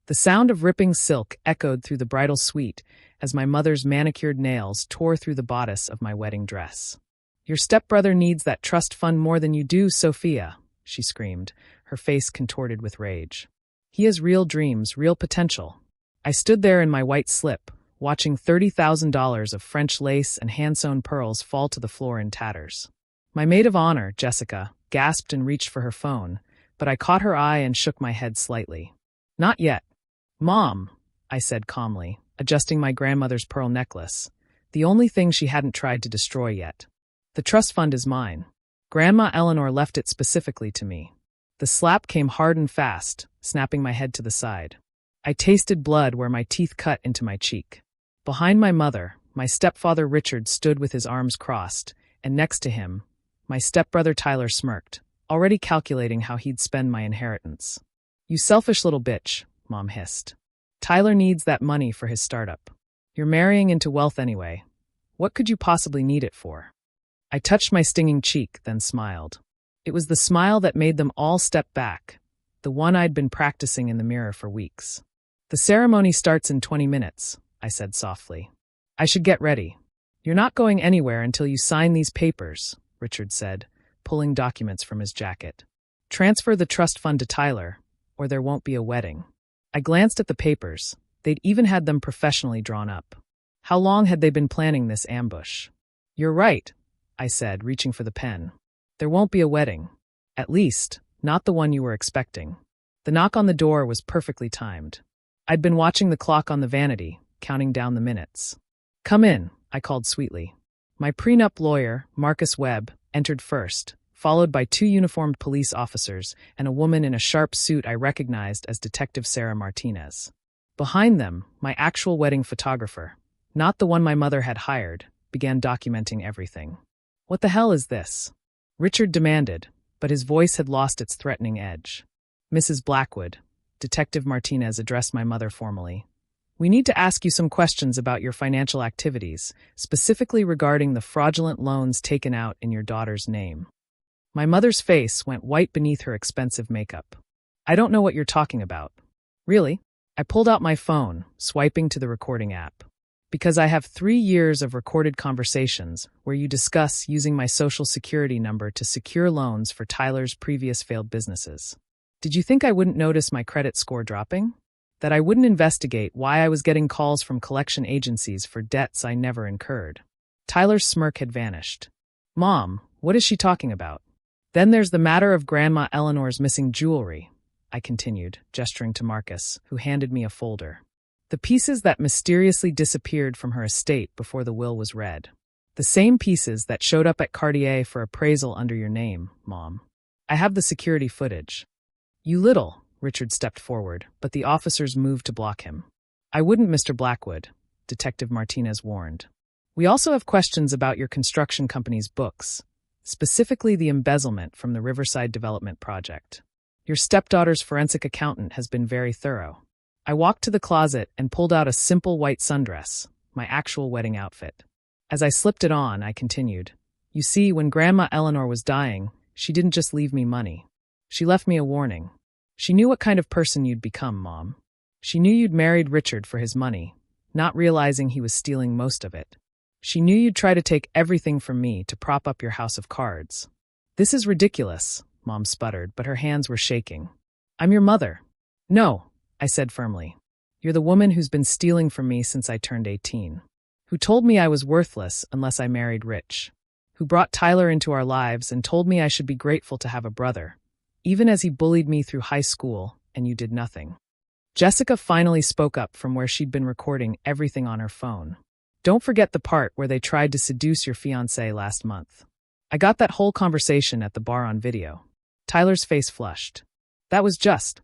The sound of ripping silk echoed through the bridal suite as my mother's manicured nails tore through the bodice of my wedding dress. "Your stepbrother needs that trust fund more than you do, Sophia," she screamed, her face contorted with rage. "He has real dreams, real potential." I stood there in my white slip, watching $30,000 of French lace and hand-sewn pearls fall to the floor in tatters. My maid of honor, Jessica, gasped and reached for her phone, but I caught her eye and shook my head slightly. "Not yet." "Mom," I said calmly, adjusting my grandmother's pearl necklace, the only thing she hadn't tried to destroy yet. "The trust fund is mine. Grandma Eleanor left it specifically to me." The slap came hard and fast, snapping my head to the side. I tasted blood where my teeth cut into my cheek. Behind my mother, my stepfather Richard stood with his arms crossed, and next to him, my stepbrother Tyler smirked, already calculating how he'd spend my inheritance. "You selfish little bitch," Mom hissed. "Tyler needs that money for his startup. You're marrying into wealth anyway. What could you possibly need it for?" I touched my stinging cheek, then smiled. It was the smile that made them all step back, the one I'd been practicing in the mirror for weeks. "The ceremony starts in 20 minutes, I said softly. "I should get ready." "You're not going anywhere until you sign these papers," Richard said, pulling documents from his jacket. "Transfer the trust fund to Tyler, or there won't be a wedding." I glanced at the papers. They'd even had them professionally drawn up. How long had they been planning this ambush? "You're right," I said, reaching for the pen. "There won't be a wedding. At least, not the one you were expecting." The knock on the door was perfectly timed. I'd been watching the clock on the vanity, counting down the minutes. "Come in," I called sweetly. My prenup lawyer, Marcus Webb, entered first, followed by 2 uniformed police officers and a woman in a sharp suit I recognized as Detective Sarah Martinez. Behind them, my actual wedding photographer, not the one my mother had hired, began documenting everything. "What the hell is this?" Richard demanded, but his voice had lost its threatening edge. "Mrs. Blackwood," Detective Martinez addressed my mother formally, "we need to ask you some questions about your financial activities, specifically regarding the fraudulent loans taken out in your daughter's name." My mother's face went white beneath her expensive makeup. "I don't know what you're talking about." "Really?" I pulled out my phone, swiping to the recording app. "Because I have 3 years of recorded conversations where you discuss using my social security number to secure loans for Tyler's previous failed businesses. Did you think I wouldn't notice my credit score dropping? That I wouldn't investigate why I was getting calls from collection agencies for debts I never incurred?" Tyler's smirk had vanished. "Mom, what is she talking about?" "Then there's the matter of Grandma Eleanor's missing jewelry," I continued, gesturing to Marcus, who handed me a folder. "The pieces that mysteriously disappeared from her estate before the will was read. The same pieces that showed up at Cartier for appraisal under your name, Mom. I have the security footage." "You little," Richard stepped forward, but the officers moved to block him. "I wouldn't, Mr. Blackwood," Detective Martinez warned. "We also have questions about your construction company's books, specifically the embezzlement from the Riverside Development Project. Your stepdaughter's forensic accountant has been very thorough." I walked to the closet and pulled out a simple white sundress, my actual wedding outfit. As I slipped it on, I continued, "You see, when Grandma Eleanor was dying, she didn't just leave me money. She left me a warning. She knew what kind of person you'd become, Mom. She knew you'd married Richard for his money, not realizing he was stealing most of it. She knew you'd try to take everything from me to prop up your house of cards." "This is ridiculous," Mom sputtered, but her hands were shaking. "I'm your mother." "No," I said firmly. "You're the woman who's been stealing from me since I turned 18. Who told me I was worthless unless I married rich. Who brought Tyler into our lives and told me I should be grateful to have a brother, even as he bullied me through high school, and you did nothing." Jessica finally spoke up from where she'd been recording everything on her phone. "Don't forget the part where they tried to seduce your fiancé last month. I got that whole conversation at the bar on video." Tyler's face flushed. "That was just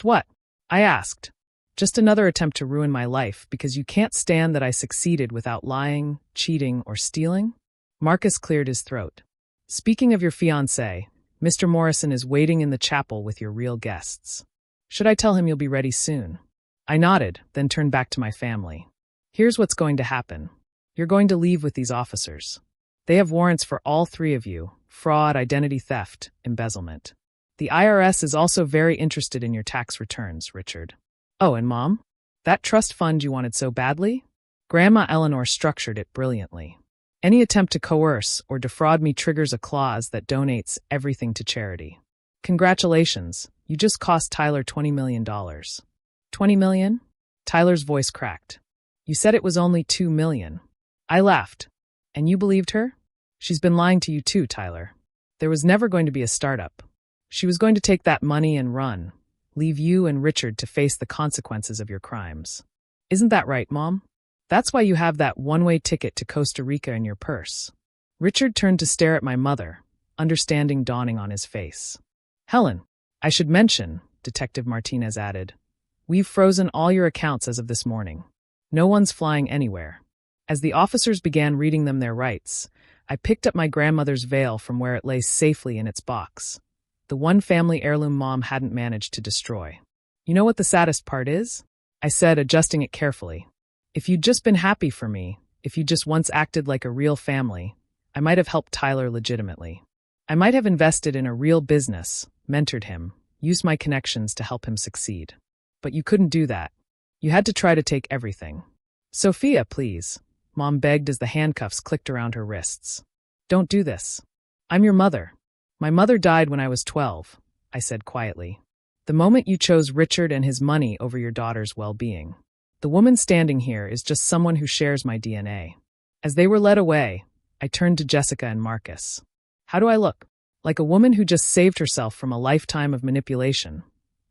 what?" I asked. "Just another attempt to ruin my life because you can't stand that I succeeded without lying, cheating, or stealing?" Marcus cleared his throat. "Speaking of your fiancé, Mr. Morrison is waiting in the chapel with your real guests. Should I tell him you'll be ready soon?" I nodded, then turned back to my family. "Here's what's going to happen. You're going to leave with these officers. They have warrants for all 3 of you: fraud, identity theft, embezzlement. The IRS is also very interested in your tax returns, Richard. Oh, and Mom? That trust fund you wanted so badly? Grandma Eleanor structured it brilliantly. Any attempt to coerce or defraud me triggers a clause that donates everything to charity. Congratulations, you just cost Tyler $20 million. $20 million? Tyler's voice cracked. You said it was only $2 million. I laughed. And you believed her? She's been lying to you too, Tyler. There was never going to be a startup. She was going to take that money and run, leave you and Richard to face the consequences of your crimes. Isn't that right, Mom? That's why you have that one-way ticket to Costa Rica in your purse. Richard turned to stare at my mother, understanding dawning on his face. Helen, I should mention, Detective Martinez added, we've frozen all your accounts as of this morning. No one's flying anywhere. As the officers began reading them their rights, I picked up my grandmother's veil from where it lay safely in its box. The one family heirloom Mom hadn't managed to destroy. You know what the saddest part is? I said, adjusting it carefully. If you'd just been happy for me, if you just once acted like a real family, I might have helped Tyler legitimately. I might have invested in a real business, mentored him, used my connections to help him succeed. But you couldn't do that. You had to try to take everything. Sophia, please, Mom begged as the handcuffs clicked around her wrists. Don't do this. I'm your mother. My mother died when I was 12, I said quietly. The moment you chose Richard and his money over your daughter's well-being. The woman standing here is just someone who shares my DNA. As they were led away, I turned to Jessica and Marcus. How do I look? Like a woman who just saved herself from a lifetime of manipulation,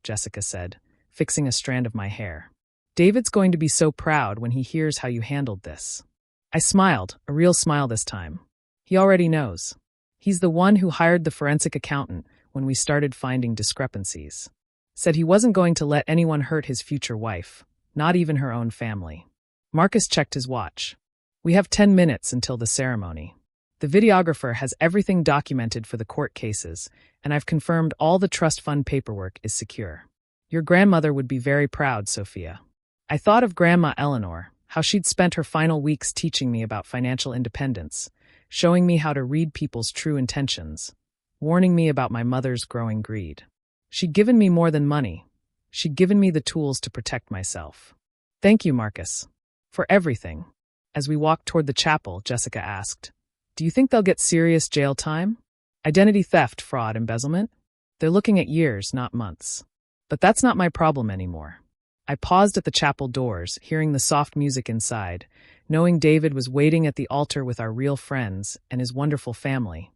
Jessica said, fixing a strand of my hair. David's going to be so proud when he hears how you handled this. I smiled, a real smile this time. He already knows. He's the one who hired the forensic accountant when we started finding discrepancies. Said he wasn't going to let anyone hurt his future wife. Not even her own family. Marcus checked his watch. We have 10 minutes until the ceremony. The videographer has everything documented for the court cases, and I've confirmed all the trust fund paperwork is secure. Your grandmother would be very proud, Sophia. I thought of Grandma Eleanor, how she'd spent her final weeks teaching me about financial independence, showing me how to read people's true intentions, warning me about my mother's growing greed. She'd given me more than money. She'd given me the tools to protect myself. Thank you, Marcus. For everything. As we walked toward the chapel, Jessica asked, do you think they'll get serious jail time? Identity theft, fraud, embezzlement? They're looking at years, not months. But that's not my problem anymore. I paused at the chapel doors, hearing the soft music inside, knowing David was waiting at the altar with our real friends and his wonderful family.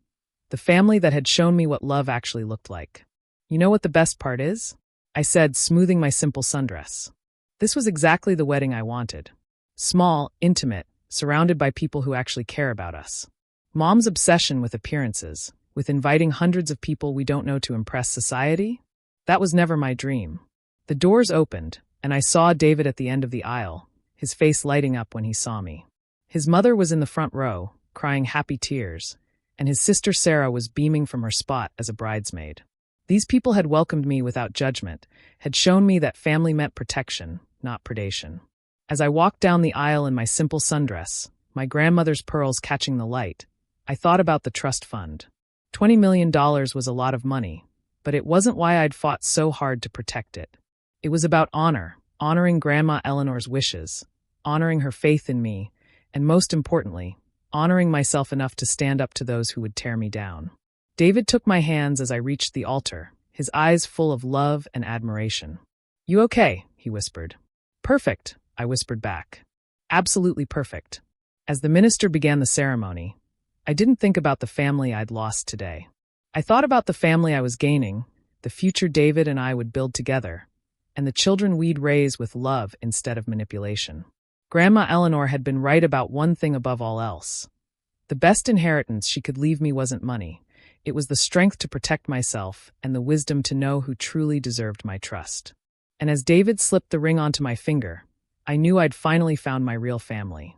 The family that had shown me what love actually looked like. You know what the best part is? I said, smoothing my simple sundress. This was exactly the wedding I wanted. Small, intimate, surrounded by people who actually care about us. Mom's obsession with appearances, with inviting hundreds of people we don't know to impress society? That was never my dream. The doors opened, and I saw David at the end of the aisle, his face lighting up when he saw me. His mother was in the front row, crying happy tears, and his sister Sarah was beaming from her spot as a bridesmaid. These people had welcomed me without judgment, had shown me that family meant protection, not predation. As I walked down the aisle in my simple sundress, my grandmother's pearls catching the light, I thought about the trust fund. $20 million was a lot of money, but it wasn't why I'd fought so hard to protect it. It was about honor, honoring Grandma Eleanor's wishes, honoring her faith in me, and most importantly, honoring myself enough to stand up to those who would tear me down. David took my hands as I reached the altar, his eyes full of love and admiration. You okay? He whispered. Perfect, I whispered back. Absolutely perfect. As the minister began the ceremony, I didn't think about the family I'd lost today. I thought about the family I was gaining, the future David and I would build together, and the children we'd raise with love instead of manipulation. Grandma Eleanor had been right about one thing above all else. The best inheritance she could leave me wasn't money. It was the strength to protect myself and the wisdom to know who truly deserved my trust. And as David slipped the ring onto my finger, I knew I'd finally found my real family.